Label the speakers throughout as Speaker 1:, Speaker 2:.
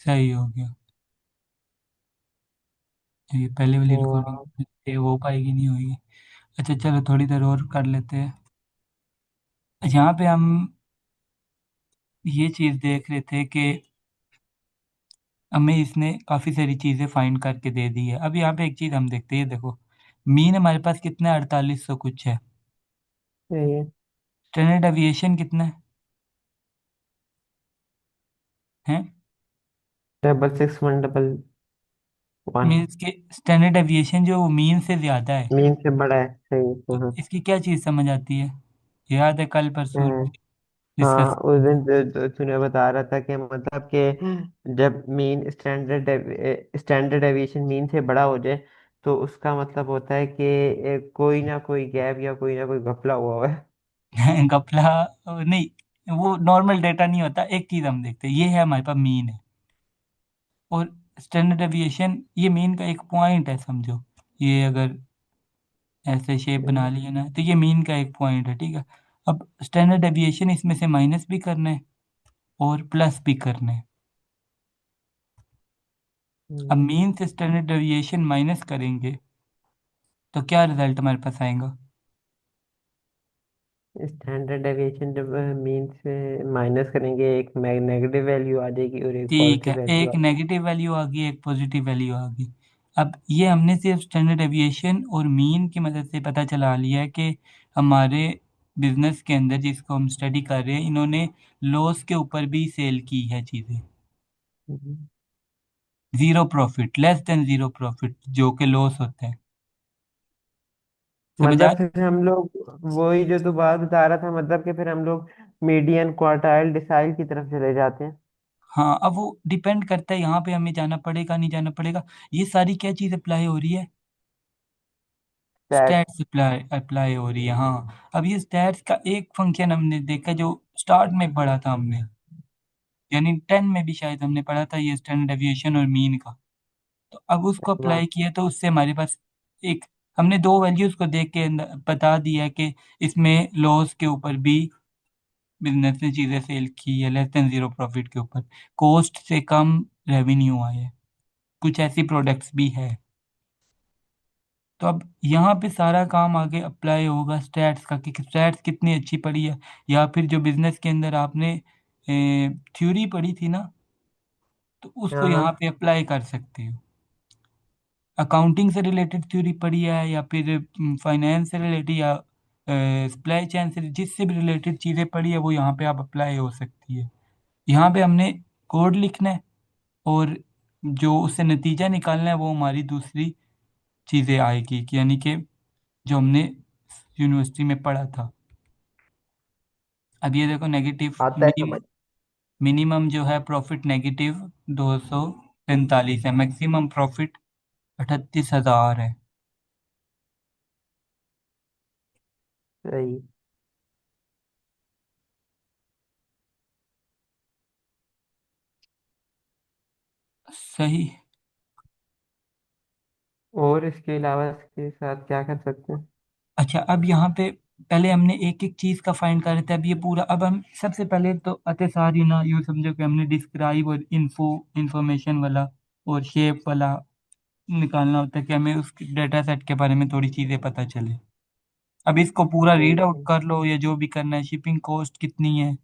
Speaker 1: सही हो गया। ये पहले वाली
Speaker 2: वाह।
Speaker 1: रिकॉर्डिंग सेव हो पाएगी नहीं होगी। अच्छा चलो थोड़ी देर और कर लेते हैं। यहाँ पे हम ये चीज़ देख रहे थे कि हमें इसने काफ़ी सारी चीज़ें फाइंड करके दे दी है। अब यहाँ पे एक चीज़ हम देखते हैं, देखो मीन हमारे पास कितना है, 4800 कुछ है।
Speaker 2: ये
Speaker 1: स्टैंडर्ड एविएशन कितना है?
Speaker 2: 66111।
Speaker 1: मीन्स के स्टैंडर्ड एविएशन जो वो मीन से ज़्यादा है।
Speaker 2: मीन से बड़ा है, सही।
Speaker 1: तो
Speaker 2: हाँ।
Speaker 1: इसकी क्या चीज़ समझ आती है? याद है कल परसों
Speaker 2: हाँ। हाँ,
Speaker 1: डिस्कस।
Speaker 2: उस दिन तूने बता रहा था कि मतलब कि जब मीन स्टैंडर्ड एविएशन मीन से बड़ा हो जाए, तो उसका मतलब होता है कि कोई ना कोई गैप या कोई ना कोई घपला हुआ हुआ है।
Speaker 1: गपला नहीं, वो नॉर्मल डेटा नहीं होता। एक चीज़ हम देखते हैं, ये है हमारे पास मीन है, और स्टैंडर्ड एविएशन ये मीन का एक पॉइंट है समझो। ये अगर ऐसे शेप बना लिया ना तो ये मीन का एक पॉइंट है, ठीक है। अब स्टैंडर्ड डेविएशन इसमें से माइनस भी करना है और प्लस भी करना है। अब मीन से स्टैंडर्ड डेविएशन माइनस करेंगे तो क्या रिजल्ट हमारे पास आएगा?
Speaker 2: स्टैंडर्ड डेविएशन जब मीन से माइनस करेंगे, एक नेगेटिव वैल्यू आ जाएगी और एक
Speaker 1: ठीक है,
Speaker 2: पॉजिटिव वैल्यू
Speaker 1: एक
Speaker 2: आ जाएगी।
Speaker 1: नेगेटिव वैल्यू आ गई, एक पॉजिटिव वैल्यू आ गई। अब ये हमने सिर्फ स्टैंडर्ड डेविएशन और मीन की मदद से पता चला लिया है कि हमारे बिजनेस के अंदर जिसको हम स्टडी कर रहे हैं, इन्होंने लॉस के ऊपर भी सेल की है चीज़ें।
Speaker 2: Hmm.
Speaker 1: Zero profit, less than zero profit जो कि लॉस होता है। समझ आ
Speaker 2: मतलब फिर हम लोग, वही जो तू बात बता रहा था, मतलब कि फिर हम लोग मीडियन, क्वार्टाइल, डिसाइल की तरफ चले जाते हैं।
Speaker 1: हाँ, अब वो डिपेंड करता है यहाँ पे हमें जाना पड़ेगा नहीं जाना पड़ेगा। ये सारी क्या चीज़ अप्लाई हो रही है?
Speaker 2: स्टैट।
Speaker 1: स्टैट्स अप्लाई अप्लाई हो रही है, हाँ। अब ये स्टैट्स का एक फंक्शन हमने देखा जो स्टार्ट में पढ़ा था हमने, यानी 10 में भी शायद हमने पढ़ा था, ये स्टैंडर्ड डेविएशन और मीन का। तो अब उसको
Speaker 2: वाह।
Speaker 1: अप्लाई किया तो उससे हमारे पास एक, हमने दो वैल्यूज को देख के बता दिया कि इसमें लॉस के ऊपर भी बिजनेस ने चीज़ें सेल की है, लेस देन जीरो प्रॉफिट के ऊपर कॉस्ट से कम रेवेन्यू आए, कुछ ऐसी प्रोडक्ट्स भी है। तो अब यहाँ पे सारा काम आगे अप्लाई होगा स्टैट्स का, कि स्टैट्स कितनी अच्छी पढ़ी है, या फिर जो बिजनेस के अंदर आपने थ्योरी पढ़ी थी ना, तो उसको
Speaker 2: हाँ
Speaker 1: यहाँ
Speaker 2: हाँ।
Speaker 1: पे अप्लाई कर सकते हो। अकाउंटिंग से रिलेटेड थ्योरी पढ़ी है या फिर फाइनेंस से रिलेटेड या सप्लाई चेन से, जिससे भी रिलेटेड चीज़ें पढ़ी है वो यहाँ पे आप अप्लाई हो सकती है। यहाँ पे हमने कोड लिखना है, और जो उससे नतीजा निकालना है वो हमारी दूसरी चीज़ें आएगी, कि यानी कि जो हमने यूनिवर्सिटी में पढ़ा था। अब ये देखो नेगेटिव
Speaker 2: आता है
Speaker 1: मिनिमम,
Speaker 2: समझ।
Speaker 1: मिनिमम जो है प्रॉफिट नेगेटिव 245 है, मैक्सिमम प्रॉफिट 38,000 है।
Speaker 2: सही।
Speaker 1: सही।
Speaker 2: और इसके अलावा इसके साथ क्या कर सकते हैं?
Speaker 1: अच्छा अब यहाँ पे पहले हमने एक एक चीज का फाइंड कर रहे थे, अब ये पूरा, अब हम सबसे पहले तो अते सारी ना यूँ समझो कि हमने डिस्क्राइब और इंफॉर्मेशन वाला और शेप वाला निकालना होता है, कि हमें उस डेटा सेट के बारे में थोड़ी चीजें पता चले। अब इसको पूरा रीड
Speaker 2: ठीक
Speaker 1: आउट
Speaker 2: है।
Speaker 1: कर लो या जो भी करना है। शिपिंग कॉस्ट कितनी है?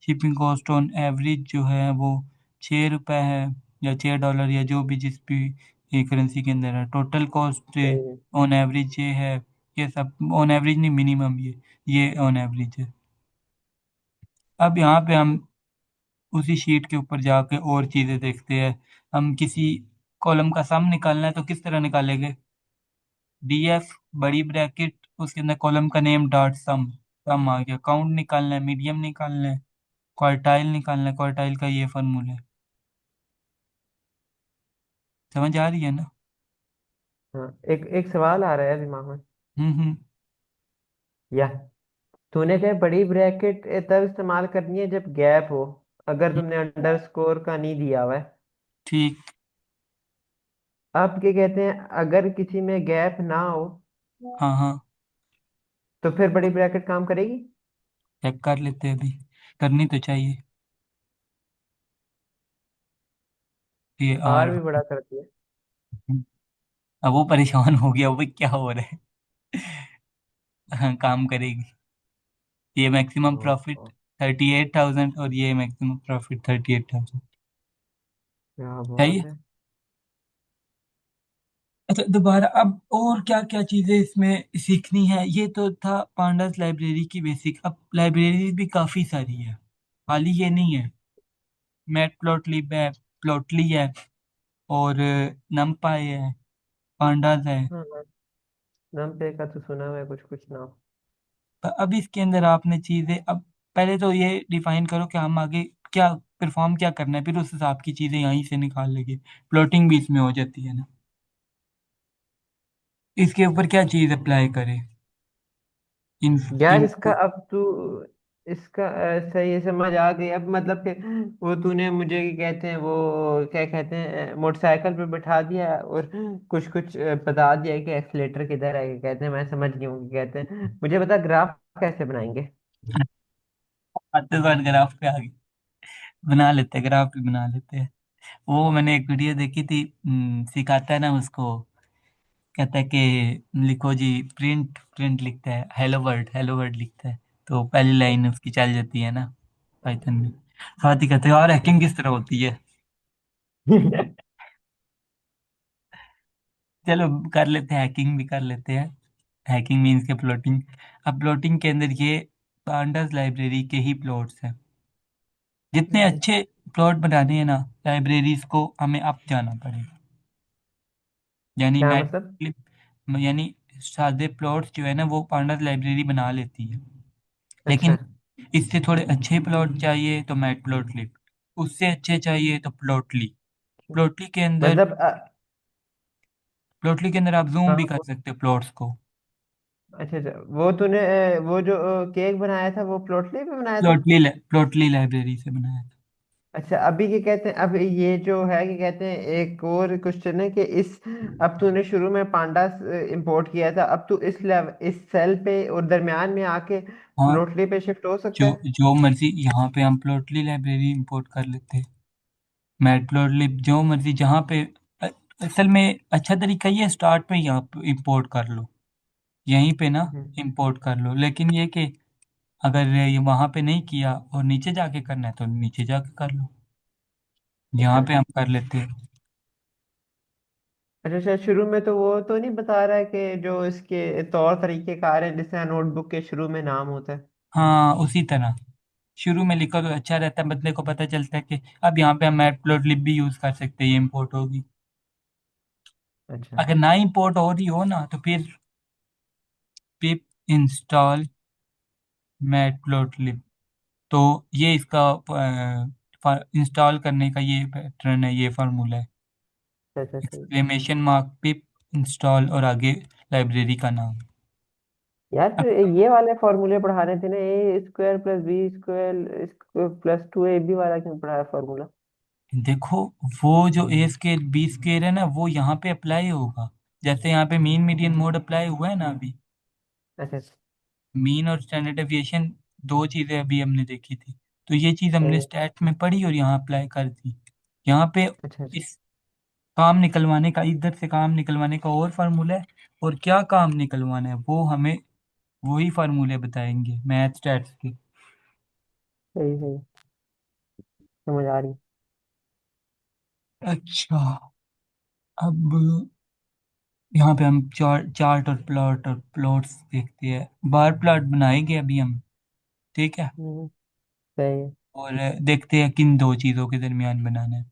Speaker 1: शिपिंग कॉस्ट ऑन एवरेज जो है वो 6 रुपये है, या $6, या जो भी जिस भी करेंसी के अंदर है। टोटल कॉस्ट
Speaker 2: सही है।
Speaker 1: ऑन एवरेज ये है। ये सब ऑन एवरेज नहीं, मिनिमम ये ऑन एवरेज है। अब यहाँ पे हम उसी शीट के ऊपर जाके और चीज़ें देखते हैं। हम किसी कॉलम का सम निकालना है तो किस तरह निकालेंगे? डीएफ, बड़ी ब्रैकेट, उसके अंदर कॉलम का नेम डॉट सम, सम आ गया। काउंट निकालना है, मीडियम निकालना है, क्वार्टाइल निकालना है, क्वार्टाइल का ये फॉर्मूला है। समझ आ रही है ना?
Speaker 2: हाँ, एक एक सवाल आ रहा है दिमाग में।
Speaker 1: हम्म।
Speaker 2: या तूने कहा बड़ी ब्रैकेट तब इस्तेमाल करनी है जब गैप हो, अगर तुमने अंडरस्कोर का नहीं दिया हुआ है।
Speaker 1: ठीक।
Speaker 2: अब क्या कहते हैं, अगर किसी में गैप ना हो,
Speaker 1: हाँ हाँ,
Speaker 2: तो फिर बड़ी ब्रैकेट काम करेगी?
Speaker 1: चेक कर लेते हैं अभी, करनी तो चाहिए। ये
Speaker 2: आर
Speaker 1: आर।
Speaker 2: भी बड़ा करती है।
Speaker 1: अब वो परेशान हो गया, वो क्या हो रहा है। हाँ, काम करेगी। ये मैक्सिमम
Speaker 2: ओ,
Speaker 1: प्रॉफिट
Speaker 2: ओ,
Speaker 1: 38,000 और ये मैक्सिमम प्रॉफिट 38,000।
Speaker 2: क्या
Speaker 1: सही है।
Speaker 2: बात है।
Speaker 1: अच्छा, दोबारा अब और क्या क्या चीजें इसमें सीखनी है, ये तो था पांडास लाइब्रेरी की बेसिक। अब लाइब्रेरी भी काफी सारी है, खाली ये नहीं है। मैट प्लॉटलिब है, प्लॉटली है, और नमपाई है, पांडास है।
Speaker 2: हाँ हाँ, नम पे का तो सुना हुआ है कुछ कुछ नाम।
Speaker 1: अब इसके अंदर आपने चीजें, अब पहले तो ये डिफाइन करो कि हम आगे क्या परफॉर्म क्या करना है, फिर उस हिसाब की चीजें यहीं से निकाल लेंगे। प्लॉटिंग भी इसमें हो जाती है ना। इसके ऊपर क्या चीज अप्लाई करें। इन
Speaker 2: यार इसका
Speaker 1: इनपुट।
Speaker 2: अब तू, इसका सही समझ आ गई अब, मतलब कि वो तूने मुझे क्या कहते हैं, वो क्या कहते हैं, मोटरसाइकिल पे बिठा दिया और कुछ कुछ बता दिया कि एक्सीलेटर किधर है, क्या कहते हैं, मैं समझ गया हूँ क्या कहते हैं। मुझे बता ग्राफ कैसे बनाएंगे।
Speaker 1: आते बार ग्राफ पे आ गए। बना लेते हैं, ग्राफ भी बना लेते हैं। वो मैंने एक वीडियो देखी थी, सिखाता है ना उसको। कहता है कि लिखो जी, प्रिंट प्रिंट लिखता है, हेलो वर्ड लिखता है। तो पहली लाइन उसकी चल जाती है ना, पाइथन में। साथ ही कहते हैं और हैकिंग किस तरह होती है। चलो कर लेते हैं, हैकिंग भी कर लेते हैं। हैकिंग मीन्स के प्लॉटिंग। अब प्लॉटिंग के अंदर ये पांडास लाइब्रेरी के ही प्लॉट्स हैं। जितने अच्छे प्लॉट बनाने हैं ना, लाइब्रेरीज को हमें अप जाना पड़ेगा। यानी
Speaker 2: क्या
Speaker 1: मैट,
Speaker 2: मतलब।
Speaker 1: यानी सादे प्लॉट्स जो है ना वो पांडास लाइब्रेरी बना लेती है।
Speaker 2: अच्छा।
Speaker 1: लेकिन इससे थोड़े अच्छे प्लॉट चाहिए तो मैट प्लॉट लिप, उससे अच्छे चाहिए तो प्लॉटली। प्लॉटली के अंदर
Speaker 2: मतलब
Speaker 1: प्लॉटली के अंदर आप जूम भी
Speaker 2: हाँ,
Speaker 1: कर सकते हो प्लॉट्स को।
Speaker 2: अच्छा अच्छा, वो तूने वो जो केक बनाया था वो प्लॉटली पे बनाया था।
Speaker 1: प्लॉटली लाइब्रेरी से बनाया था।
Speaker 2: अच्छा, अभी क्या कहते हैं, अब ये जो है क्या कहते हैं, एक और क्वेश्चन है कि इस, अब तूने शुरू में पांडास इंपोर्ट किया था, अब तू इस लेवल, इस सेल पे और दरमियान में आके
Speaker 1: हाँ,
Speaker 2: प्लॉटली पे शिफ्ट हो सकता
Speaker 1: जो
Speaker 2: है।
Speaker 1: जो मर्जी यहाँ पे हम प्लॉटली लाइब्रेरी इंपोर्ट कर लेते हैं। मैटप्लोटलिब जो मर्जी जहाँ पे। अ- असल में अच्छा तरीका ये स्टार्ट में यहाँ पे इंपोर्ट कर लो, यहीं पे ना
Speaker 2: हम्म,
Speaker 1: इंपोर्ट कर लो। लेकिन ये कि अगर ये वहाँ पे नहीं किया और नीचे जाके करना है तो नीचे जाके कर लो। यहाँ
Speaker 2: अच्छा
Speaker 1: पे हम कर लेते हैं।
Speaker 2: अच्छा अच्छा, शुरू में तो वो तो नहीं बता रहा है कि जो इसके तौर तरीके कार है जिससे नोटबुक के शुरू में नाम होता है।
Speaker 1: हाँ, उसी तरह शुरू में लिखो तो अच्छा रहता है, बंदे को पता चलता है कि अब यहाँ पे हम मैटप्लोटलिब भी यूज़ कर सकते हैं, ये इंपोर्ट होगी।
Speaker 2: अच्छा
Speaker 1: अगर ना इंपोर्ट हो रही हो ना तो फिर पिप इंस्टॉल मैटप्लोटलिब। तो ये इसका इंस्टॉल करने का ये पैटर्न है, ये फार्मूला है।
Speaker 2: अच्छा अच्छा सही।
Speaker 1: एक्सक्लेमेशन मार्क पिप इंस्टॉल और आगे लाइब्रेरी का नाम।
Speaker 2: यार
Speaker 1: अब
Speaker 2: फिर ये वाले फॉर्मूले पढ़ा रहे थे ना, A square plus B square plus two A B वाला क्यों पढ़ाया फॉर्मूला।
Speaker 1: देखो, वो जो ए स्केयर बी स्केयर है ना वो यहाँ पे अप्लाई होगा। जैसे यहाँ पे मीन मीडियन मोड अप्लाई हुआ है ना अभी।
Speaker 2: अच्छा अच्छा,
Speaker 1: मीन और स्टैंडर्ड डेविएशन, दो चीजें अभी हमने देखी थी। तो ये चीज
Speaker 2: सही
Speaker 1: हमने
Speaker 2: है।
Speaker 1: स्टैट में पढ़ी और यहाँ अप्लाई कर दी। यहाँ पे
Speaker 2: अच्छा अच्छा
Speaker 1: इस काम निकलवाने का, इधर से काम निकलवाने का और फार्मूला है। और क्या काम निकलवाना है वो हमें वही फार्मूले बताएंगे मैथ स्टैट्स के।
Speaker 2: सही सही, समझ आ रही।
Speaker 1: अच्छा, अब यहाँ पे हम चार्ट और प्लॉट्स देखते हैं। बार प्लॉट बनाएंगे अभी हम। ठीक है।
Speaker 2: सही है।
Speaker 1: और देखते हैं किन दो चीज़ों के दरमियान बनाना है।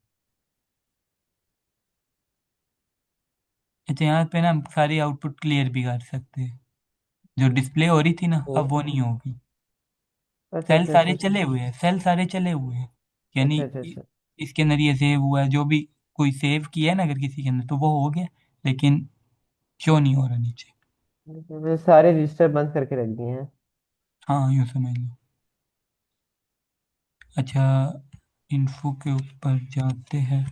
Speaker 1: अच्छा, यहाँ पे ना हम सारी आउटपुट क्लियर भी कर सकते हैं। जो डिस्प्ले हो रही थी ना
Speaker 2: ओ,
Speaker 1: अब वो नहीं होगी।
Speaker 2: अच्छा
Speaker 1: सेल
Speaker 2: अच्छा अच्छा
Speaker 1: सारे
Speaker 2: अच्छा
Speaker 1: चले हुए हैं, सेल सारे चले हुए हैं। यानी
Speaker 2: अच्छा अच्छा अच्छा।
Speaker 1: इसके अंदर ये सेव हुआ है, जो भी कोई सेव किया है ना अगर किसी के अंदर तो वो हो गया। लेकिन क्यों नहीं हो रहा नीचे।
Speaker 2: मैंने सारे रजिस्टर बंद करके रख दिए हैं।
Speaker 1: हाँ, यूँ समझ लो। अच्छा, इन्फो के ऊपर जाते हैं।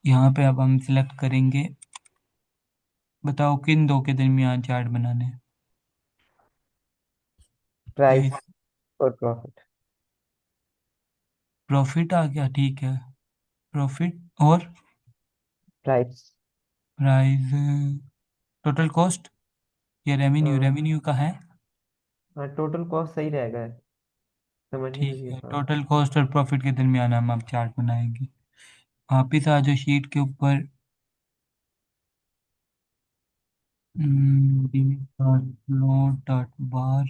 Speaker 1: यहाँ पे अब हम सिलेक्ट करेंगे। बताओ किन दो के दरमियान चार्ट बनाने हैं।
Speaker 2: Price
Speaker 1: price.
Speaker 2: और प्रॉफिट।
Speaker 1: प्रॉफिट आ गया, ठीक है। प्रॉफिट और
Speaker 2: प्राइस।
Speaker 1: प्राइस, टोटल कॉस्ट या रेवेन्यू,
Speaker 2: हाँ।
Speaker 1: रेवेन्यू का है।
Speaker 2: हाँ, टोटल कॉस्ट सही रहेगा, समझने में
Speaker 1: ठीक
Speaker 2: भी
Speaker 1: है,
Speaker 2: आसान।
Speaker 1: टोटल कॉस्ट और प्रॉफिट के दरमियान हम आप चार्ट बनाएंगे। वापिस आ जाओ शीट के ऊपर। डॉट फ्लोट डॉट बार।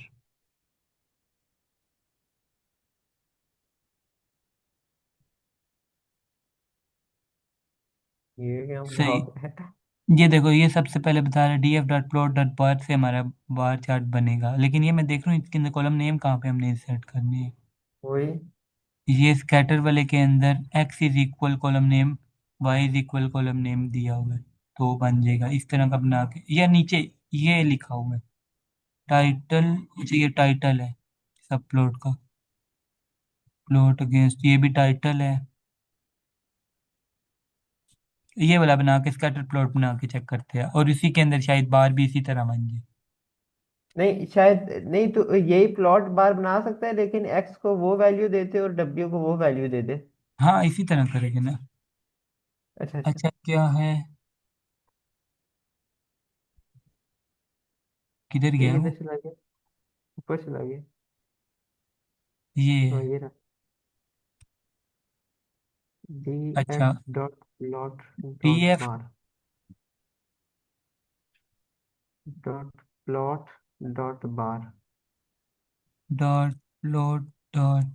Speaker 2: ये क्या
Speaker 1: सही।
Speaker 2: ब्लॉक है?
Speaker 1: ये देखो, ये सबसे पहले बता रहा है D F dot plot dot बार से हमारा बार चार्ट बनेगा, लेकिन ये मैं देख रहा हूँ इसके अंदर कॉलम नेम कहाँ पे हमने इंसर्ट करनी है।
Speaker 2: वही।
Speaker 1: ये स्कैटर वाले के अंदर X is equal column name, Y is equal column name दिया हुआ है, तो बन जाएगा इस तरह का बना के, या नीचे ये लिखा हुआ है टाइटल। अच्छा, ये टाइटल है सब प्लॉट का। प्लॉट अगेंस्ट, ये भी टाइटल है। ये वाला बना के स्कैटर प्लॉट बना के चेक करते हैं, और इसी के अंदर शायद बार भी इसी तरह बन जाए।
Speaker 2: नहीं, शायद नहीं, तो यही प्लॉट बार बना सकता है, लेकिन एक्स को वो वैल्यू देते और डब्ल्यू को वो वैल्यू दे दे।
Speaker 1: हाँ, इसी तरह करेंगे ना।
Speaker 2: अच्छा अच्छा।
Speaker 1: अच्छा, क्या है, किधर
Speaker 2: ये
Speaker 1: गया
Speaker 2: किधर
Speaker 1: वो।
Speaker 2: चला गया? ऊपर चला गया।
Speaker 1: ये
Speaker 2: हाँ, ये रहा। डी
Speaker 1: अच्छा,
Speaker 2: F dot plot
Speaker 1: T
Speaker 2: dot
Speaker 1: F
Speaker 2: bar dot plot dot बार।
Speaker 1: डॉट प्लॉट डॉट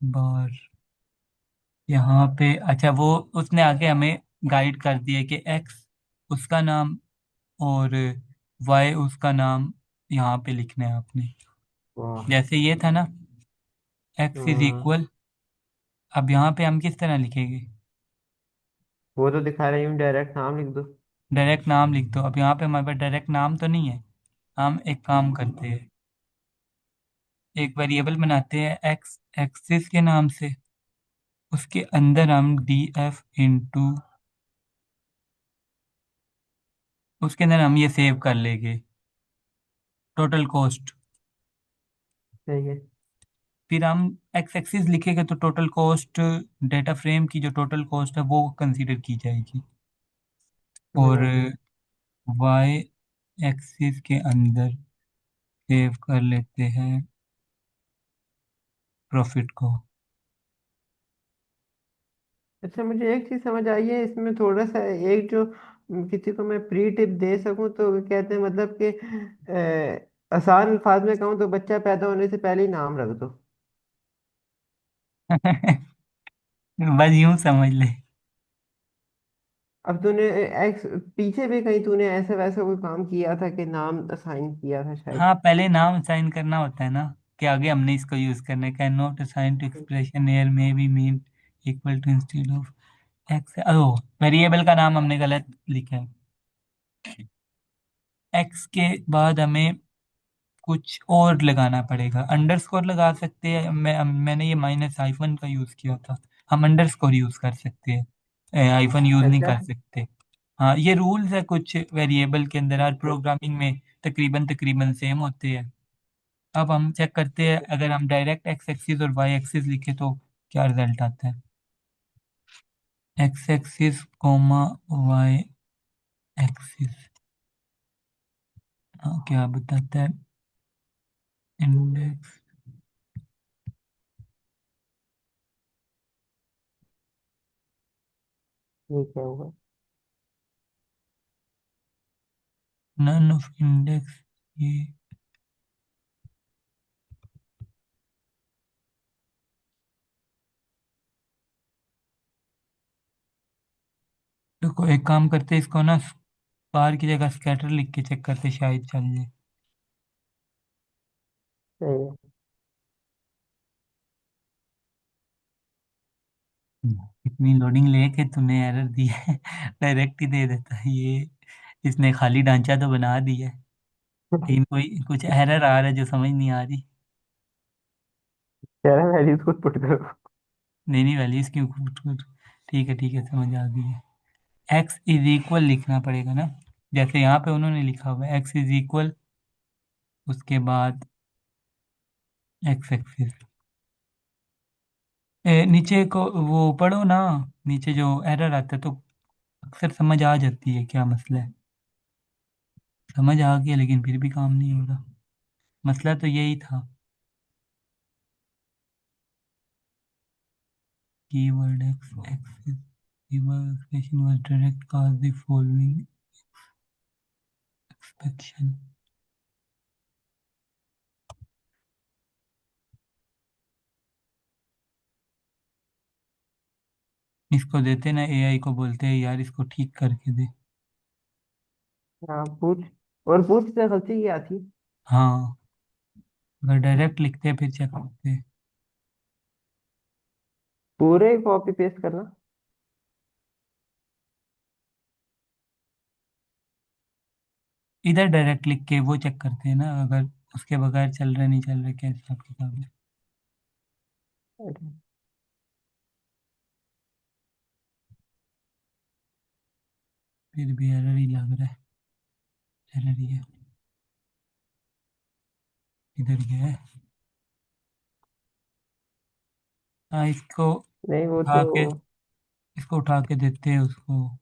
Speaker 1: बार। यहाँ पे अच्छा, वो उसने आगे हमें गाइड कर दिया कि एक्स उसका नाम और वाई उसका नाम यहाँ पे लिखना है आपने।
Speaker 2: वाह।
Speaker 1: जैसे ये था ना, एक्स इज
Speaker 2: हाँ,
Speaker 1: इक्वल, अब यहाँ पे हम किस तरह लिखेंगे।
Speaker 2: वो तो दिखा रही हूँ, डायरेक्ट नाम लिख दो।
Speaker 1: डायरेक्ट नाम लिख दो। अब यहाँ पे हमारे पास डायरेक्ट नाम तो नहीं है, हम एक काम करते हैं, एक वेरिएबल बनाते हैं एक्स एक्सिस के नाम से, उसके अंदर हम डी एफ इंटू, उसके अंदर हम ये सेव कर लेंगे टोटल कॉस्ट।
Speaker 2: सही है।
Speaker 1: फिर हम एक्स एक्सिस लिखेंगे तो टोटल कॉस्ट, डेटा फ्रेम की जो टोटल कॉस्ट है वो कंसीडर की जाएगी।
Speaker 2: समझ
Speaker 1: और
Speaker 2: आ गई।
Speaker 1: वाई एक्सिस के अंदर सेव कर लेते हैं प्रॉफिट को।
Speaker 2: अच्छा, मुझे एक चीज समझ आई है इसमें थोड़ा सा, एक जो किसी को मैं प्री टिप दे सकूं, तो कहते हैं मतलब कि आसान अल्फाज में कहूँ तो बच्चा पैदा होने से पहले ही नाम रख दो।
Speaker 1: बस यूं समझ ले।
Speaker 2: अब तूने एक्स, पीछे भी कहीं तूने ऐसा वैसा कोई काम किया था कि नाम असाइन किया था शायद?
Speaker 1: हाँ, पहले नाम असाइन करना होता है ना, कि आगे हमने इसको यूज करना है। Can not assign to expression here maybe mean equal to instead of X. Oh, variable का नाम हमने गलत लिखा है। एक्स के बाद हमें कुछ और लगाना पड़ेगा, अंडरस्कोर लगा सकते हैं। मैंने ये माइनस हाइफन का यूज किया था, हम अंडरस्कोर यूज कर सकते हैं, हाइफन यूज नहीं
Speaker 2: अच्छा।
Speaker 1: कर सकते। हाँ, ये रूल्स है कुछ वेरिएबल के अंदर, हर प्रोग्रामिंग में तकरीबन तकरीबन सेम होते हैं। अब हम चेक करते हैं, अगर हम डायरेक्ट एक्स एक्सिस और वाई एक्सिस लिखे तो क्या रिजल्ट आता है। X axis comma Y axis, हाँ, क्या बताता है इंडेक्स।
Speaker 2: ये क्या हुआ?
Speaker 1: नन ऑफ इंडेक्स, ये देखो, एक काम करते हैं, इसको ना बार की जगह स्कैटर लिख के चेक करते, शायद चल जाए।
Speaker 2: सही है।
Speaker 1: इतनी लोडिंग लेके तूने एरर दी है। डायरेक्ट ही दे देता है ये, इसने खाली ढांचा तो बना दिया है, लेकिन कोई कुछ एरर आ रहा है जो समझ नहीं आ रही।
Speaker 2: कह रहा है वैल्यूज खुद पुट करो।
Speaker 1: नहीं नहीं, वैल्यूज क्यों कुछ। ठीक है ठीक है, समझ आ गई है। एक्स इज इक्वल लिखना पड़ेगा ना, जैसे यहाँ पे उन्होंने लिखा हुआ है एक्स इज इक्वल, उसके बाद एक्स एक्सिस। नीचे को वो पढ़ो ना, नीचे जो एरर आता है तो अक्सर समझ आ जाती है क्या मसला है। समझ आ गया लेकिन फिर भी काम नहीं हो रहा। मसला तो यही था। Keyword x axis keyword expression was direct cause the following expectation. इसको देते ना, एआई को बोलते हैं यार इसको ठीक करके दे।
Speaker 2: हाँ पूछ। और पूछ से गलती क्या थी?
Speaker 1: हाँ, अगर डायरेक्ट लिखते हैं फिर चेक करते हैं।
Speaker 2: पूरे कॉपी पेस्ट करना।
Speaker 1: इधर डायरेक्ट लिख के वो चेक करते हैं ना, अगर उसके बगैर चल रहा नहीं चल रहा क्या हिसाब किताब है। फिर भी एरर ही लग रहा है। एरर ही है। इधर क्या है? हाँ, इसको
Speaker 2: नहीं वो
Speaker 1: उठा
Speaker 2: तो।
Speaker 1: के इसको उठा के देते हैं उसको।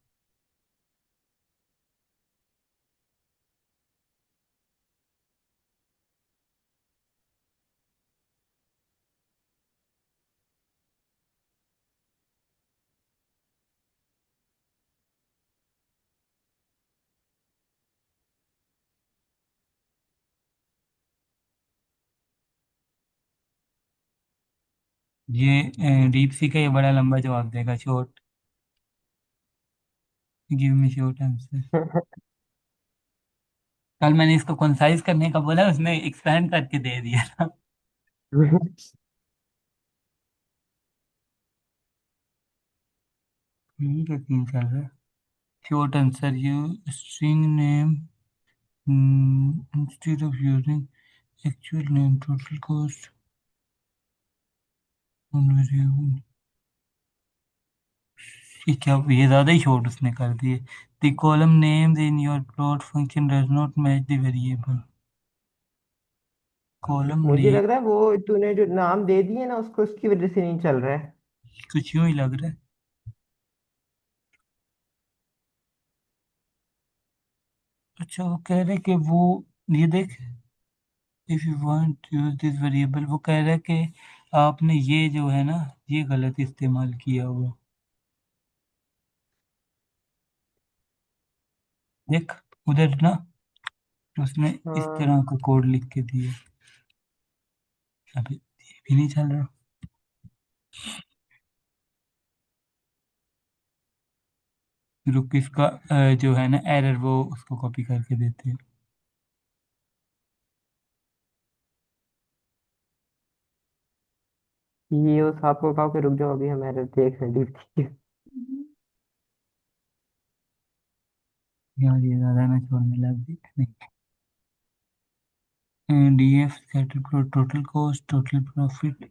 Speaker 1: ये डीप सी का ये बड़ा लंबा जवाब देगा। Short, give me short answer. कल मैंने इसको कंसाइज करने का बोला, उसने एक्सपैंड करके दे दिया था। ठीक है, तीन चल रहा है। Short answer you string name instead of using actual name total cost on variable. ये क्या, ये ज्यादा ही शॉर्ट उसने कर दिए। The column names in your plot function does not match the variable. Column
Speaker 2: मुझे
Speaker 1: नेम
Speaker 2: लग रहा है वो तूने जो नाम दे दिए ना उसको, उसकी वजह से नहीं चल रहा है।
Speaker 1: कुछ यूं ही लग रहा है। अच्छा, वो कह रहे कि वो, ये देख, if you want to use this variable, वो कह रहा है कि आपने ये जो है ना, ये गलत इस्तेमाल किया हुआ। देख उधर ना, उसने इस
Speaker 2: हाँ।
Speaker 1: तरह का कोड लिख के दिया। अभी ये भी नहीं चल रहा। रुक, इसका जो है ना एरर, वो उसको कॉपी करके देते हैं।
Speaker 2: ये उस आपको कहा कि रुक जाओ, अभी हमारे देख रहे हैं।
Speaker 1: यार ये ज्यादा ना छोड़ने लग गई। DF scatter total cost total profit.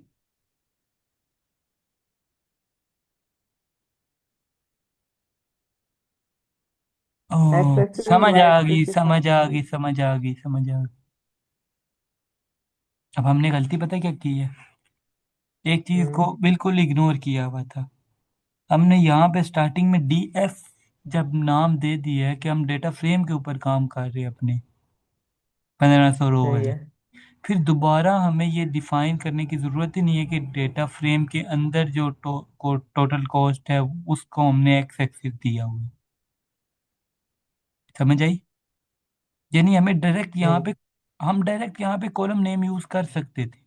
Speaker 1: ओ,
Speaker 2: एक्स एक्सिस और
Speaker 1: समझ
Speaker 2: वाई
Speaker 1: आ
Speaker 2: एक्सिस
Speaker 1: गई
Speaker 2: के साथ
Speaker 1: समझ आ
Speaker 2: भी।
Speaker 1: गई समझ आ गई समझ आ गई। अब हमने गलती पता क्या की है? एक चीज को
Speaker 2: हम्म।
Speaker 1: बिल्कुल इग्नोर किया हुआ था। हमने यहाँ पे स्टार्टिंग में डीएफ जब नाम दे दिया है कि हम डेटा फ्रेम के ऊपर काम कर रहे हैं अपने, 1500 रो
Speaker 2: सही
Speaker 1: वाले,
Speaker 2: है।
Speaker 1: फिर दोबारा हमें ये डिफाइन करने की ज़रूरत ही नहीं है कि डेटा फ्रेम के अंदर जो टोटल कॉस्ट है उसको हमने एक्स एक्सिस दिया हुआ है। समझ आई? यानी हमें डायरेक्ट यहाँ
Speaker 2: नहीं।
Speaker 1: पे, हम डायरेक्ट यहाँ पे कॉलम नेम यूज़ कर सकते थे।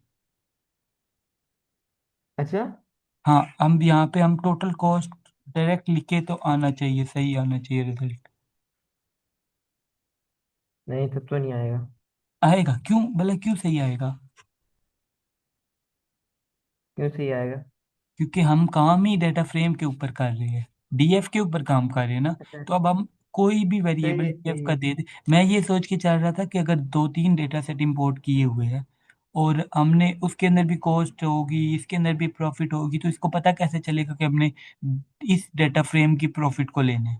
Speaker 2: अच्छा।
Speaker 1: हाँ, हम यहाँ पे हम टोटल कॉस्ट डायरेक्ट लिखे तो आना चाहिए, सही आना चाहिए रिजल्ट।
Speaker 2: नहीं तब तो नहीं आएगा।
Speaker 1: आएगा क्यों भला, क्यों सही आएगा?
Speaker 2: क्यों सही आएगा?
Speaker 1: क्योंकि हम काम ही डेटा फ्रेम के ऊपर कर रहे हैं, डीएफ के ऊपर काम कर रहे हैं ना।
Speaker 2: अच्छा।
Speaker 1: तो अब हम कोई भी
Speaker 2: सही
Speaker 1: वेरिएबल
Speaker 2: है
Speaker 1: डीएफ
Speaker 2: सही
Speaker 1: का
Speaker 2: है।
Speaker 1: दे दे। मैं ये सोच के चल रहा था कि अगर दो तीन डेटा सेट इंपोर्ट किए हुए हैं और हमने उसके अंदर भी कॉस्ट होगी, इसके अंदर भी प्रॉफिट होगी, तो इसको पता कैसे चलेगा कि हमने इस डेटा फ्रेम की प्रॉफिट को लेना है।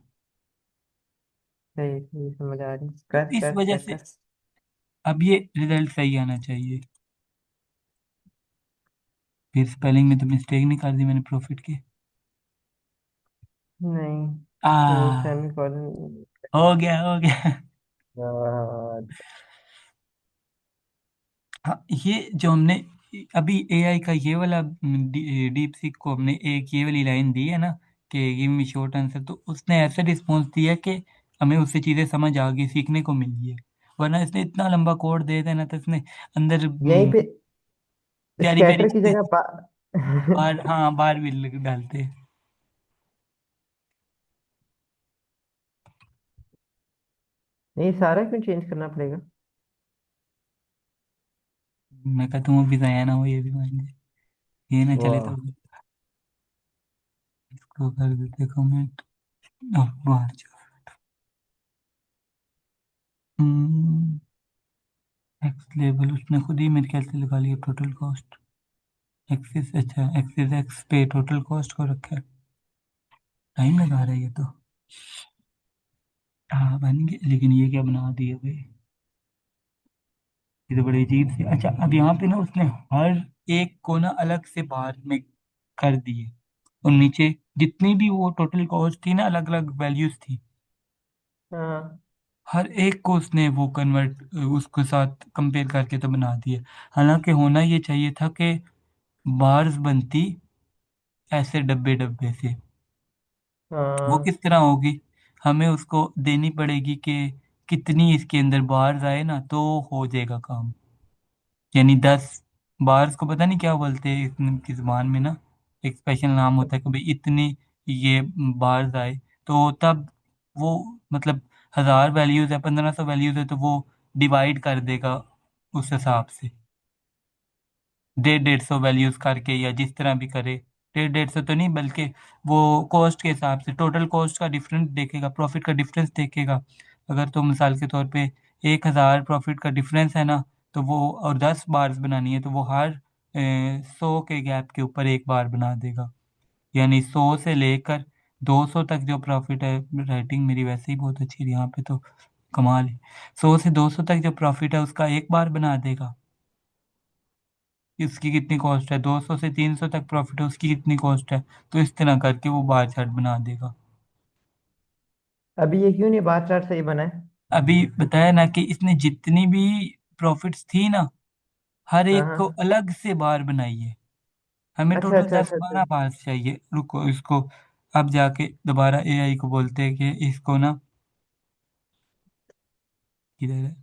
Speaker 2: सही सही समझ आ रही,
Speaker 1: तो
Speaker 2: कर
Speaker 1: इस
Speaker 2: कर
Speaker 1: वजह
Speaker 2: चेक
Speaker 1: से
Speaker 2: कर।
Speaker 1: अब ये रिजल्ट सही आना चाहिए। फिर स्पेलिंग में तो मिस्टेक नहीं कर दी मैंने प्रॉफिट की।
Speaker 2: नहीं, तो
Speaker 1: आ
Speaker 2: सेमीकोलन।
Speaker 1: हो गया हो गया। हाँ, ये जो हमने अभी एआई का ये वाला डीप सीक को हमने एक ये वाली लाइन दी है ना कि गिव मी शॉर्ट आंसर, तो उसने ऐसा रिस्पॉन्स दिया कि हमें उससे चीज़ें समझ आ गई, सीखने को मिली है। वरना इसने इतना लंबा कोड दे देना तो इसने अंदर
Speaker 2: यहीं पे
Speaker 1: प्यारी प्यारी
Speaker 2: स्कैटर की
Speaker 1: चीज़ें
Speaker 2: जगह
Speaker 1: बार, हाँ बार भी डालते हैं।
Speaker 2: नहीं, सारा क्यों चेंज करना पड़ेगा?
Speaker 1: मैं कहता हूँ अभी ज़ाया ना हो ये भी मायने, ये ना चले तो
Speaker 2: वाह।
Speaker 1: इसको कर देते कमेंट और बाहर जाओ। एक्स लेबल उसने खुद ही मेरे ख्याल से लगा लिया, टोटल कॉस्ट एक्सिस, अच्छा एक्सिस एक्स पे टोटल कॉस्ट को रखा है। टाइम लगा रहा है ये तो। हाँ बन गया, लेकिन ये क्या बना दिया भाई, ये तो बड़ी अजीब सी। अच्छा अब यहाँ पे ना उसने हर एक को ना अलग से बार में कर दिए, और नीचे जितनी भी वो टोटल कॉस्ट थी ना अलग अलग वैल्यूज थी,
Speaker 2: हाँ
Speaker 1: हर एक को उसने वो कन्वर्ट उसके साथ कंपेयर करके तो बना दिए। हालांकि होना ये चाहिए था कि बार्स बनती ऐसे डब्बे डब्बे से। वो
Speaker 2: हाँ
Speaker 1: किस तरह होगी, हमें उसको देनी पड़ेगी कि कितनी इसके अंदर बार्स आए ना तो हो जाएगा काम। यानी 10 बार्स को पता नहीं क्या बोलते हैं इनकी जुबान में ना, एक स्पेशल नाम होता है कि भाई इतनी ये बार्स आए तो तब वो मतलब 1000 वैल्यूज है, 1500 वैल्यूज है तो वो डिवाइड कर देगा उस हिसाब से, 150 150 वैल्यूज करके या जिस तरह भी करे। 150 150 तो नहीं बल्कि वो कॉस्ट के हिसाब से टोटल कॉस्ट का डिफरेंस देखेगा, प्रॉफिट का डिफरेंस देखेगा। अगर तो मिसाल के तौर पे 1000 प्रॉफिट का डिफरेंस है ना, तो वो और 10 बार्स बनानी है तो वो हर 100 के गैप के ऊपर एक बार बना देगा। यानी 100 से लेकर 200 तक जो प्रॉफिट है, राइटिंग मेरी वैसे ही बहुत अच्छी है यहाँ पे तो कमाल है। 100 से 200 तक जो प्रॉफिट है उसका एक बार बना देगा। इसकी कितनी कॉस्ट है, 200 से 300 तक प्रॉफिट है उसकी कितनी कॉस्ट है, तो इस तरह करके वो बार चार्ट बना देगा।
Speaker 2: अभी ये क्यों नहीं बार चार्ट सही बना है?
Speaker 1: अभी बताया ना कि इसने जितनी भी प्रॉफिट्स थी ना हर
Speaker 2: हाँ
Speaker 1: एक को
Speaker 2: हाँ।
Speaker 1: अलग से बार बनाई है। हमें
Speaker 2: अच्छा
Speaker 1: टोटल
Speaker 2: अच्छा
Speaker 1: दस
Speaker 2: अच्छा अच्छा।
Speaker 1: बारह बार चाहिए, रुको इसको अब जाके दोबारा एआई को बोलते हैं कि इसको ना, किधर है,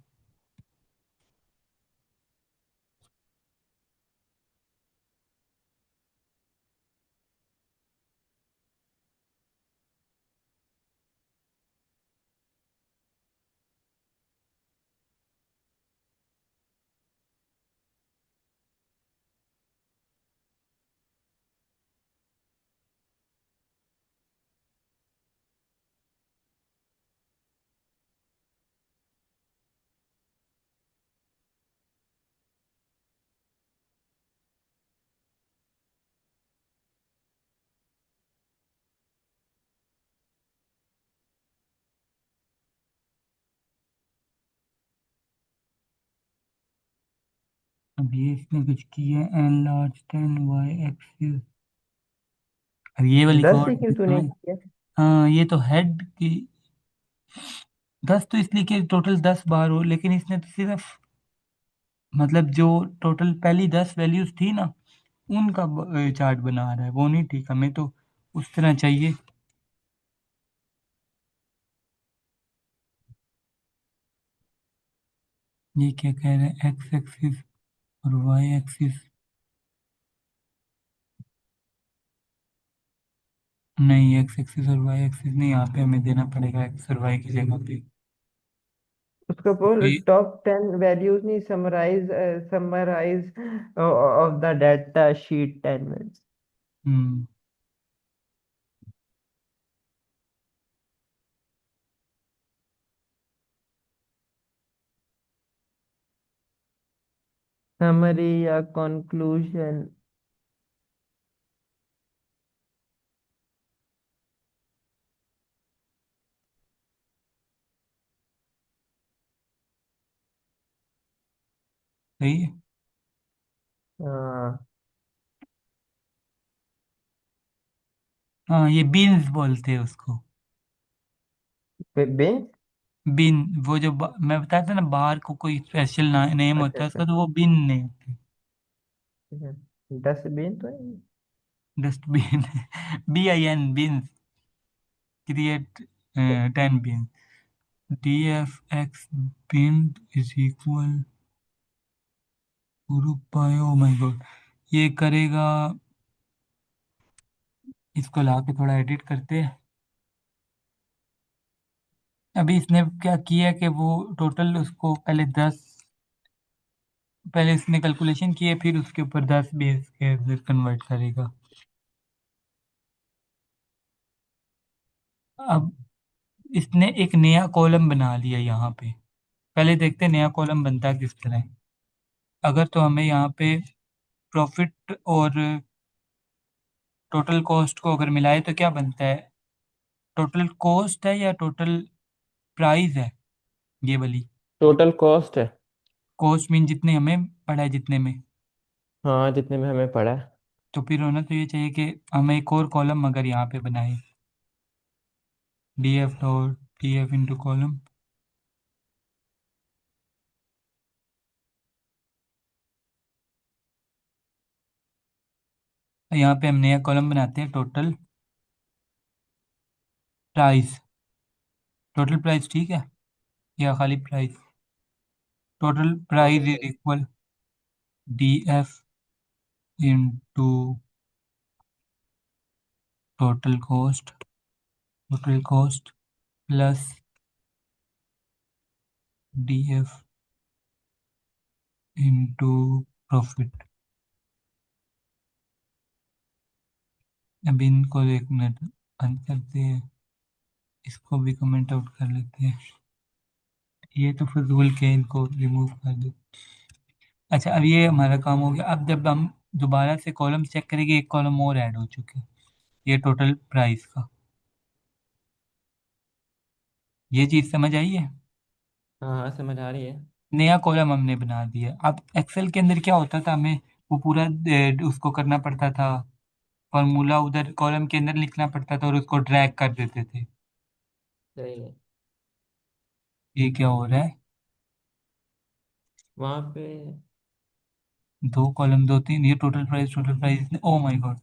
Speaker 1: अब ये इसने कुछ किया एन लार्ज 10 y एक्सिस। अब ये वाली
Speaker 2: 10 से
Speaker 1: कोड
Speaker 2: क्यों तूने
Speaker 1: समझ,
Speaker 2: किया?
Speaker 1: हाँ ये तो हेड की 10 तो इसलिए कि टोटल 10 बार हो, लेकिन इसने तो सिर्फ मतलब जो टोटल पहली 10 वैल्यूज थी ना उनका चार्ट बना रहा है, वो नहीं ठीक, हमें तो उस तरह चाहिए। ये क्या कह रहे हैं, एक्स एक्सिस और वाई एक्सिस, नहीं एक्स एक्सिस और वाई एक्सिस नहीं, यहाँ पे हमें देना पड़ेगा एक्स और वाई की जगह पे।
Speaker 2: उसको बोल
Speaker 1: ये
Speaker 2: टॉप 10 वैल्यूज नहीं, summarize summarize of the data sheet 10 minutes.
Speaker 1: Hmm
Speaker 2: summary या कंक्लूजन।
Speaker 1: सही है।
Speaker 2: हाँ
Speaker 1: हाँ, ये बीन्स बोलते हैं उसको।
Speaker 2: बेंच।
Speaker 1: बिन, वो जो मैं बताया था ना, बाहर को कोई स्पेशल नेम
Speaker 2: अच्छा
Speaker 1: होता है
Speaker 2: अच्छा।
Speaker 1: उसका, तो वो बिन नेम है।
Speaker 2: डस्टबिन तो है।
Speaker 1: Dustbin. BIN, bin. Create 10 bin. DFX bin is equal group by, oh my God, ये करेगा। इसको ला के थोड़ा एडिट करते हैं। अभी इसने क्या किया कि वो टोटल उसको पहले 10, पहले इसने कैलकुलेशन किए, फिर उसके ऊपर 10 बेस के अंदर कन्वर्ट करेगा। अब इसने एक नया कॉलम बना लिया यहाँ पे। पहले देखते हैं नया कॉलम बनता किस तरह है। अगर तो हमें यहाँ पे प्रॉफिट और टोटल कॉस्ट को अगर मिलाए तो क्या बनता है? टोटल कॉस्ट है या टोटल प्राइस है ये वाली?
Speaker 2: टोटल कॉस्ट है।
Speaker 1: कॉस्ट मीन जितने हमें पड़ा है, जितने में।
Speaker 2: हाँ, जितने में हमें पड़ा है।
Speaker 1: तो फिर होना तो ये चाहिए कि हमें एक और कॉलम अगर यहाँ पे बनाए, DF इंटू कॉलम। यहाँ पे हम नया कॉलम बनाते हैं, टोटल प्राइस। टोटल प्राइस ठीक है, या खाली price? Total
Speaker 2: total
Speaker 1: price is
Speaker 2: price.
Speaker 1: Equal DF into total cost. Total cost plus DF into profit. अब इनको एक मिनट बंद करते हैं, इसको भी कमेंट आउट कर लेते हैं। ये तो फजूल के, इनको रिमूव कर दो। अच्छा, अब ये हमारा काम हो गया। अब जब हम दोबारा से कॉलम चेक करेंगे, एक कॉलम और ऐड हो चुके हैं, ये टोटल प्राइस का। ये चीज़ समझ आई है?
Speaker 2: हाँ हाँ, समझ आ रही है।
Speaker 1: नया कॉलम हमने बना दिया। अब एक्सेल के अंदर क्या होता था, हमें वो पूरा उसको करना पड़ता था, फॉर्मूला उधर कॉलम के अंदर लिखना पड़ता था और उसको ड्रैग कर देते थे।
Speaker 2: सही है।
Speaker 1: ये क्या हो रहा है?
Speaker 2: वहाँ पे।
Speaker 1: दो कॉलम, दो तीन, ये total price, O my God,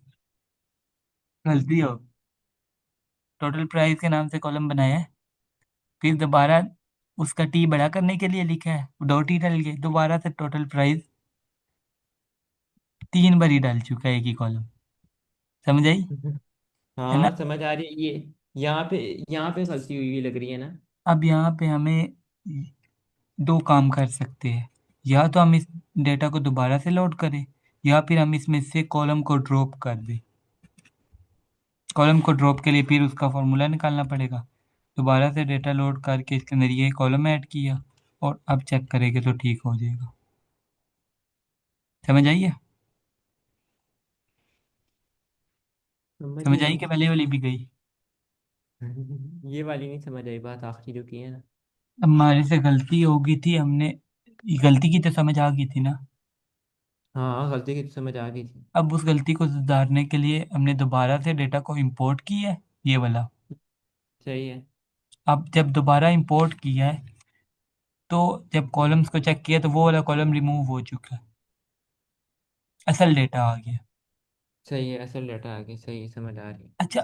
Speaker 1: गलती हो। टोटल प्राइस के नाम से कॉलम बनाया है, फिर दोबारा उसका टी बड़ा करने के लिए लिखा है, दो टी डल गए, दोबारा से टोटल प्राइस 3 बार ही डाल चुका है एक ही कॉलम। समझ आई? है ना?
Speaker 2: हाँ, समझ आ रही है ये। यहाँ पे यहाँ पे फंसी हुई लग रही है ना।
Speaker 1: अब यहाँ पे हमें दो काम कर सकते हैं। या तो हम इस डेटा को दोबारा से लोड करें, या फिर हम इसमें से कॉलम को ड्रॉप कर दें। कॉलम को ड्रॉप के लिए फिर उसका फॉर्मूला निकालना पड़ेगा। दोबारा से डेटा लोड करके इसके अंदर ये कॉलम ऐड किया, और अब चेक करेंगे तो ठीक हो जाएगा। समझ आई है?
Speaker 2: समझ
Speaker 1: समझ
Speaker 2: ही
Speaker 1: आई
Speaker 2: नहीं।
Speaker 1: कि पहले वाली भी गई?
Speaker 2: ये वाली नहीं समझ आई, बात आखिरी जो की है ना।
Speaker 1: अब हमारे से गलती हो गई थी, हमने ये गलती की तो समझ आ गई थी ना।
Speaker 2: हाँ, गलती की तो समझ आ गई थी।
Speaker 1: अब उस गलती को सुधारने के लिए हमने दोबारा से डेटा को इंपोर्ट किया है, ये वाला।
Speaker 2: सही है।
Speaker 1: अब जब दोबारा इंपोर्ट किया है, तो जब कॉलम्स को चेक किया तो वो वाला कॉलम रिमूव हो चुका है, असल डेटा आ गया।
Speaker 2: सही है, असल डाटा आ गई, सही समझ आ रही है।
Speaker 1: अच्छा,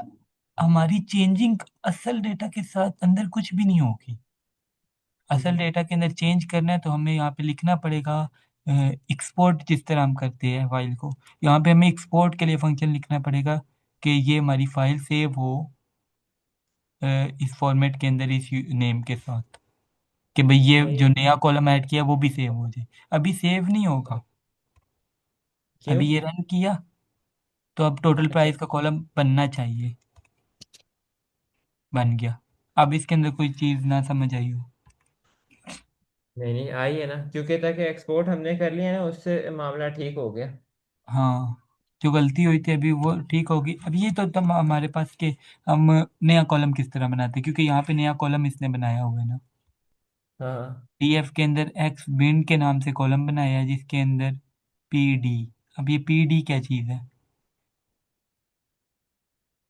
Speaker 1: हमारी चेंजिंग असल डेटा के साथ अंदर कुछ भी नहीं होगी। असल
Speaker 2: हम्म।
Speaker 1: डेटा के अंदर चेंज करना है तो हमें यहाँ पे लिखना पड़ेगा एक्सपोर्ट, जिस तरह हम करते हैं फाइल को। यहाँ पे हमें एक्सपोर्ट के लिए फंक्शन लिखना पड़ेगा कि ये हमारी फाइल सेव हो इस फॉर्मेट के अंदर, इस नेम के साथ, कि भाई ये
Speaker 2: सही
Speaker 1: जो
Speaker 2: है।
Speaker 1: नया कॉलम ऐड किया वो भी सेव हो जाए। अभी सेव नहीं होगा।
Speaker 2: क्यों?
Speaker 1: अभी ये रन किया तो अब टोटल
Speaker 2: अच्छा।
Speaker 1: प्राइस का कॉलम बनना चाहिए, बन गया। अब इसके अंदर कोई चीज़ ना समझ आई हो?
Speaker 2: नहीं नहीं, आई है ना, क्योंकि तक एक्सपोर्ट हमने कर लिया ना, उससे मामला ठीक हो गया।
Speaker 1: हाँ, जो गलती हुई थी अभी वो ठीक होगी। अब ये तो तब हमारे पास के, हम नया कॉलम किस तरह बनाते हैं, क्योंकि यहाँ पे नया कॉलम इसने बनाया हुआ है ना।
Speaker 2: हाँ।
Speaker 1: DF के अंदर एक्स बिन के नाम से कॉलम बनाया है, जिसके अंदर PD। अब ये PD क्या चीज़ है?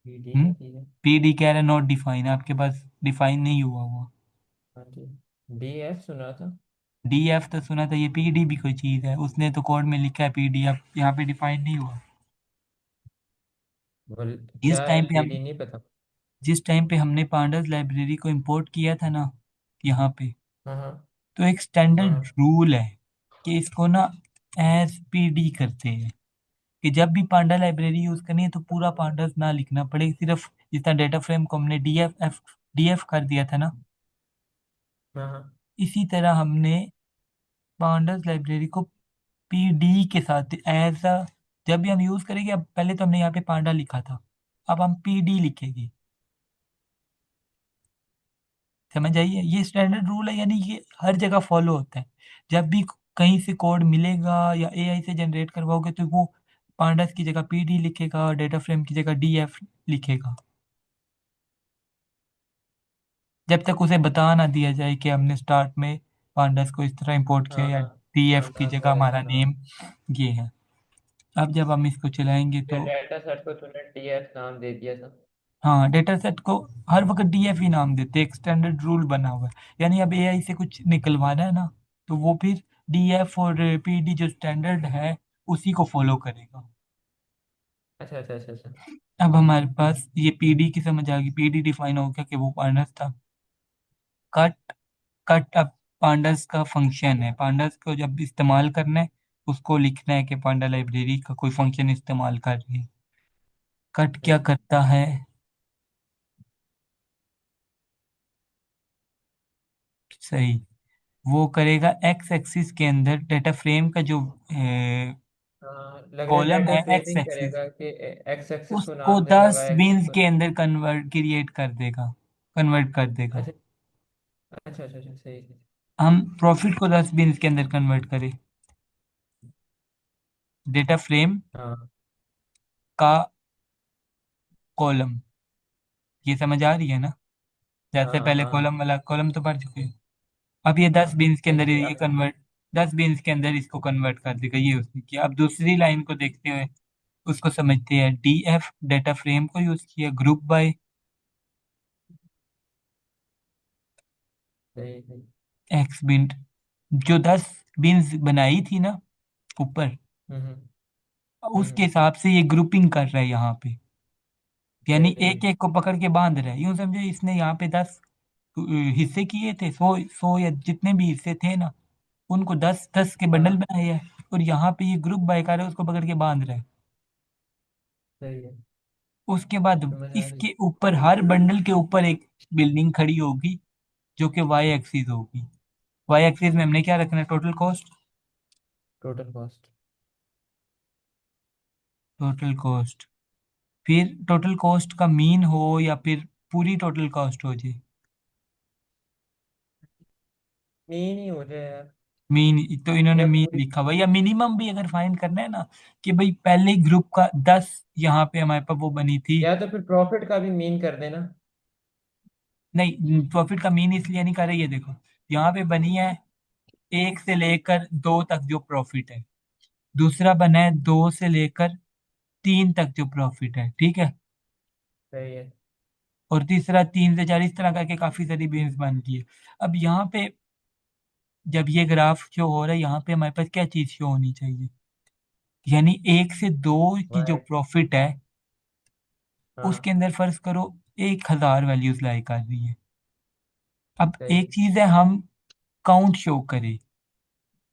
Speaker 2: पीडी का ठीक है।
Speaker 1: पी डी कह रहा है नॉट डिफाइन, आपके पास डिफाइन नहीं हुआ हुआ।
Speaker 2: हाँ जी। डी एफ सुना था।
Speaker 1: डी एफ तो सुना था, ये पी डी भी कोई चीज़ है, उसने तो कोड में लिखा है पी डी, अब यहाँ पे डिफाइन नहीं हुआ।
Speaker 2: बोल।
Speaker 1: जिस
Speaker 2: क्या है,
Speaker 1: टाइम पे हम
Speaker 2: पीडी नहीं पता।
Speaker 1: जिस टाइम पे हमने पांडास लाइब्रेरी को इंपोर्ट किया था ना यहाँ पे,
Speaker 2: हाँ हाँ।
Speaker 1: तो एक
Speaker 2: हाँ
Speaker 1: स्टैंडर्ड
Speaker 2: हाँ।
Speaker 1: रूल है कि इसको ना एस पी डी करते हैं, कि जब भी पांडा लाइब्रेरी यूज करनी है तो पूरा पांडास ना लिखना पड़े, सिर्फ जितना डेटा फ्रेम को हमने डी एफ कर दिया था ना,
Speaker 2: हाँ हाँ।
Speaker 1: इसी तरह हमने पांडास लाइब्रेरी को पी डी के साथ ऐसा, जब भी हम यूज करेंगे, अब पहले तो हमने यहाँ पे पांडा लिखा था, अब हम पी डी लिखेंगे। समझ आइए, ये स्टैंडर्ड रूल है, यानी ये हर जगह फॉलो होता है। जब भी कहीं से कोड मिलेगा या एआई से जनरेट करवाओगे तो वो पांडास की जगह पी डी लिखेगा और डेटा फ्रेम की जगह डी एफ लिखेगा, जब तक उसे बता ना दिया जाए कि हमने स्टार्ट में पांडास को इस तरह इंपोर्ट किया
Speaker 2: हाँ
Speaker 1: या
Speaker 2: हाँ।
Speaker 1: डी एफ की
Speaker 2: पांडास
Speaker 1: जगह
Speaker 2: का ऐसा
Speaker 1: हमारा
Speaker 2: नाम।
Speaker 1: नेम ये है। अब जब हम इसको चलाएंगे
Speaker 2: या
Speaker 1: तो
Speaker 2: डेटा सेट को तूने टीएफ नाम दे दिया था।
Speaker 1: हाँ, डेटा सेट को हर वक्त डीएफ ही नाम देते, एक स्टैंडर्ड रूल बना हुआ है। यानी अब एआई से कुछ निकलवाना है ना, तो वो फिर डीएफ और पीडी जो स्टैंडर्ड है उसी को फॉलो करेगा।
Speaker 2: अच्छा अच्छा अच्छा अच्छा।
Speaker 1: अब हमारे पास ये पीडी की समझ आ गई, पीडी डिफाइन हो गया कि वो पांडस था। कट कट अब पांडस का फंक्शन है, पांडस को जब इस्तेमाल करना है उसको लिखना है कि पांडा लाइब्रेरी का कोई फंक्शन इस्तेमाल कर रही है। कट क्या
Speaker 2: हम्म।
Speaker 1: करता है? सही, वो करेगा एक्स एक्सिस के अंदर डेटा फ्रेम का जो
Speaker 2: हाँ, लग रहा है
Speaker 1: कॉलम
Speaker 2: डेटा
Speaker 1: है एक्स
Speaker 2: फ्रेमिंग
Speaker 1: एक्सिस,
Speaker 2: करेगा कि एक्स एक्सिस को
Speaker 1: उसको
Speaker 2: नाम देगा,
Speaker 1: 10
Speaker 2: वाई एक्सिस
Speaker 1: बिन्स
Speaker 2: को।
Speaker 1: के अंदर कन्वर्ट क्रिएट कर देगा, कन्वर्ट कर देगा।
Speaker 2: अच्छा अच्छा अच्छा अच्छा, सही सही।
Speaker 1: हम प्रॉफिट को 10 बिन्स के अंदर कन्वर्ट करें, डेटा फ्रेम
Speaker 2: हाँ
Speaker 1: का कॉलम, ये समझ आ रही है ना?
Speaker 2: हाँ
Speaker 1: जैसे
Speaker 2: हाँ
Speaker 1: पहले
Speaker 2: हाँ।
Speaker 1: कॉलम वाला कॉलम तो पढ़ चुके हैं, अब ये
Speaker 2: हाँ
Speaker 1: 10 बिन्स के
Speaker 2: सही
Speaker 1: अंदर
Speaker 2: सही
Speaker 1: ये
Speaker 2: अब।
Speaker 1: कन्वर्ट, 10 बिन्स के अंदर इसको कन्वर्ट कर देगा, ये उसने किया। अब दूसरी लाइन को देखते हुए उसको समझते हैं, डी एफ डेटा फ्रेम को यूज किया, ग्रुप बाय
Speaker 2: सही सही।
Speaker 1: एक्स बिन, जो 10 बिन्स बनाई थी ना ऊपर,
Speaker 2: हम्म हम्म
Speaker 1: उसके हिसाब से ये ग्रुपिंग कर रहा है यहाँ पे, यानी
Speaker 2: सही सही।
Speaker 1: एक एक को पकड़ के बांध रहा है। यूं समझो इसने यहाँ पे 10 हिस्से किए थे, 100 या जितने भी हिस्से थे ना, उनको 10 10 के
Speaker 2: हाँ
Speaker 1: बंडल
Speaker 2: हाँ,
Speaker 1: बनाए हैं, और यहाँ पे ये ग्रुप बाय कर रहा है, उसको पकड़ के बांध रहा है।
Speaker 2: सही है।
Speaker 1: उसके बाद
Speaker 2: समझ आ रही।
Speaker 1: इसके ऊपर हर बंडल के ऊपर एक बिल्डिंग खड़ी होगी जो कि वाई एक्सिस होगी। वाई एक्सिस में हमने क्या रखना है? Total cost.
Speaker 2: Total cost.
Speaker 1: Total cost, फिर टोटल कॉस्ट का मीन हो या फिर पूरी टोटल कॉस्ट हो जाए।
Speaker 2: मीन ही हो जाए यार।
Speaker 1: मीन, तो इन्होंने
Speaker 2: या
Speaker 1: मीन
Speaker 2: पूरी।
Speaker 1: लिखा हुआ, या मिनिमम भी अगर फाइंड करना है ना, कि भाई पहले ग्रुप का 10, यहाँ पे हमारे पास वो बनी थी।
Speaker 2: या तो फिर प्रॉफिट का भी मीन कर देना।
Speaker 1: नहीं, प्रॉफिट का मीन इसलिए नहीं कर रही है, देखो यहाँ पे बनी है 1 से लेकर 2 तक जो प्रॉफिट है, दूसरा बना है 2 से लेकर 3 तक जो प्रॉफिट है, ठीक है,
Speaker 2: सही है।
Speaker 1: और तीसरा 3 से 4, इस तरह करके काफी सारी बीन्स बन गई है। अब यहाँ पे जब ये ग्राफ शो हो रहा है, यहाँ पे हमारे पास क्या चीज शो होनी चाहिए, यानी 1 से 2 की जो
Speaker 2: वाई।
Speaker 1: प्रॉफिट है
Speaker 2: हाँ।
Speaker 1: उसके अंदर फर्ज करो 1,000 वैल्यूज लाई कर रही है। अब
Speaker 2: सही
Speaker 1: एक
Speaker 2: है।
Speaker 1: चीज है हम काउंट शो करें,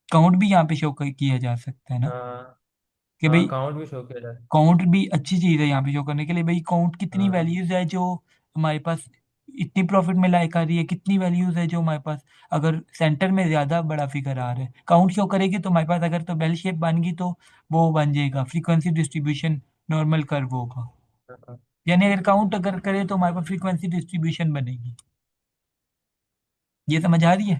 Speaker 1: काउंट भी यहाँ पे शो किया जा सकता है ना,
Speaker 2: हाँ
Speaker 1: कि
Speaker 2: हाँ,
Speaker 1: भाई
Speaker 2: काउंट भी शो किया जाए।
Speaker 1: काउंट भी अच्छी चीज है यहाँ पे शो करने के लिए, भाई काउंट कितनी
Speaker 2: हाँ
Speaker 1: वैल्यूज है जो हमारे पास इतनी प्रॉफिट में लाई कर रही है, कितनी वैल्यूज है जो हमारे पास अगर सेंटर में ज्यादा बड़ा फिगर आ रहा है, काउंट शो करेगी तो हमारे पास अगर तो बेल शेप बन गई तो वो बन जाएगा फ्रीक्वेंसी डिस्ट्रीब्यूशन, नॉर्मल कर्व होगा।
Speaker 2: हाँ हाँ
Speaker 1: यानी अगर काउंट अगर करे तो हमारे पास फ्रीक्वेंसी डिस्ट्रीब्यूशन बनेगी। ये समझ आ रही है?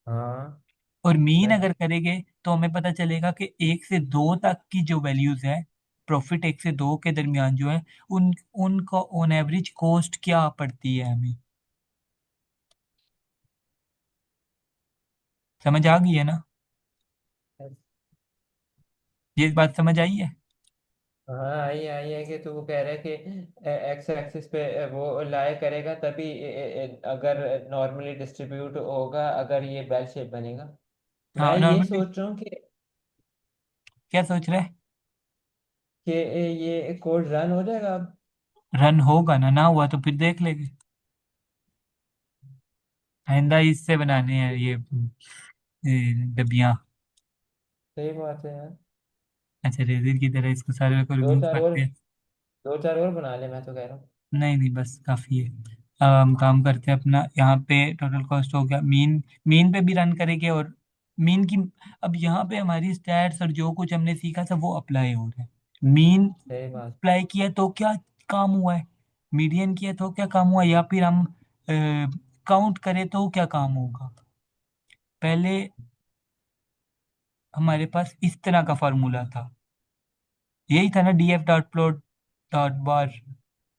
Speaker 2: हाँ,
Speaker 1: और मीन
Speaker 2: है।
Speaker 1: अगर करेंगे तो हमें पता चलेगा कि 1 से 2 तक की जो वैल्यूज है, प्रॉफिट 1 से 2 के दरमियान जो है, उन उनका ऑन एवरेज कॉस्ट क्या पड़ती है हमें। समझ आ गई है ना?
Speaker 2: है।
Speaker 1: ये बात समझ आई है?
Speaker 2: हाँ आई है कि तू वो कह रहा है कि एक्स एक्सिस पे वो लाया करेगा तभी अगर नॉर्मली डिस्ट्रीब्यूट होगा, अगर ये बेल शेप बनेगा।
Speaker 1: हाँ
Speaker 2: मैं ये
Speaker 1: नॉर्मली।
Speaker 2: सोच रहा हूँ
Speaker 1: क्या सोच रहे?
Speaker 2: कि ये कोड रन हो जाएगा अब।
Speaker 1: रन होगा ना, ना हुआ तो फिर देख लेंगे। आइंदा इससे बनाने हैं ये डबियाँ।
Speaker 2: सही बात है यार।
Speaker 1: अच्छा, रेजर की तरह इसको सारे को
Speaker 2: दो
Speaker 1: रिमूव
Speaker 2: चार और
Speaker 1: करते हैं।
Speaker 2: दो चार और बना ले, मैं तो कह रहा हूँ।
Speaker 1: नहीं नहीं, बस काफ़ी है। अब हम काम करते हैं अपना, यहाँ पे टोटल कॉस्ट हो गया। मीन, मीन पे भी रन करेंगे और मीन की, अब यहाँ पे हमारी स्टैट्स और जो कुछ हमने सीखा था वो अप्लाई हो रहा है। मीन
Speaker 2: सही बात।
Speaker 1: अप्लाई किया तो क्या काम हुआ है, मीडियन किया तो क्या काम हुआ, या फिर हम काउंट करें तो क्या काम होगा। पहले हमारे पास इस तरह का फार्मूला था, यही था ना, df डॉट प्लॉट डॉट बार।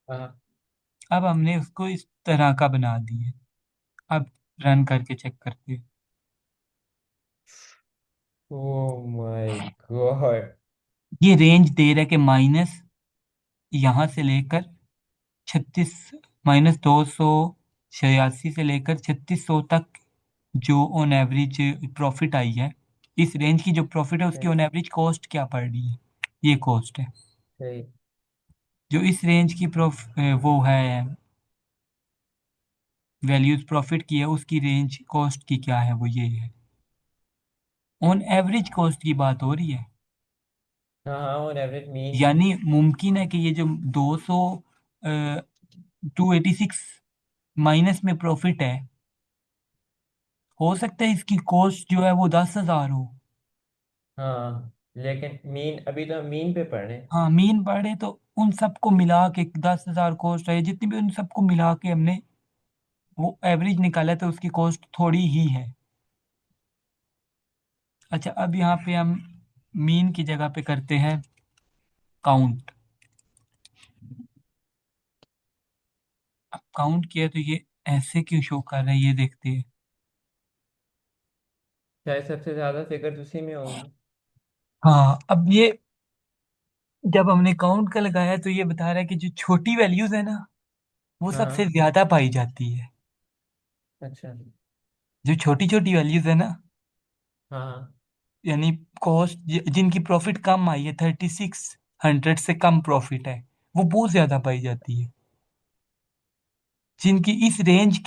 Speaker 2: हाँ।
Speaker 1: अब हमने उसको इस तरह का बना दिया। अब रन करके चेक करते हैं।
Speaker 2: ओ माय गॉड।
Speaker 1: ये रेंज दे रहा है कि माइनस यहाँ से लेकर 36, -286 से लेकर 3600 तक जो ऑन एवरेज प्रॉफिट आई है। इस रेंज की जो प्रॉफिट है उसकी
Speaker 2: सही।
Speaker 1: ऑन एवरेज कॉस्ट क्या पड़ रही है, ये कॉस्ट है।
Speaker 2: सही।
Speaker 1: जो इस रेंज की वो है वैल्यूज प्रॉफिट की है, उसकी रेंज कॉस्ट की क्या है, वो ये है। ऑन एवरेज कॉस्ट की बात हो रही है।
Speaker 2: हाँ हाँ, और एवरेज मीन।
Speaker 1: यानी मुमकिन है कि ये जो 200, 286 माइनस में प्रॉफिट है, हो सकता है इसकी कॉस्ट जो है वो 10,000 हो।
Speaker 2: हाँ लेकिन मीन, अभी तो मीन पे पढ़ रहे हैं।
Speaker 1: हाँ, मीन पढ़े तो उन सबको मिला के 10,000 कॉस्ट है, जितनी भी उन सबको मिला के हमने वो एवरेज निकाला तो उसकी कॉस्ट थोड़ी ही है। अच्छा, अब यहाँ पे हम मीन की जगह पे करते हैं काउंट। अब काउंट किया तो ये ऐसे क्यों शो कर रहा है, ये देखते हैं।
Speaker 2: शायद सबसे ज्यादा फिगर उसी में होगी।
Speaker 1: हाँ, अब ये जब हमने काउंट का लगाया तो ये बता रहा है कि जो छोटी वैल्यूज है ना, वो
Speaker 2: हाँ
Speaker 1: सबसे
Speaker 2: हाँ।
Speaker 1: ज्यादा पाई जाती है।
Speaker 2: अच्छा।
Speaker 1: जो छोटी छोटी वैल्यूज है ना,
Speaker 2: हाँ हाँ।
Speaker 1: यानी कॉस्ट जिनकी प्रॉफिट कम आई है, 3600 से कम प्रॉफिट है, वो बहुत ज्यादा पाई जाती है। जिनकी इस रेंज के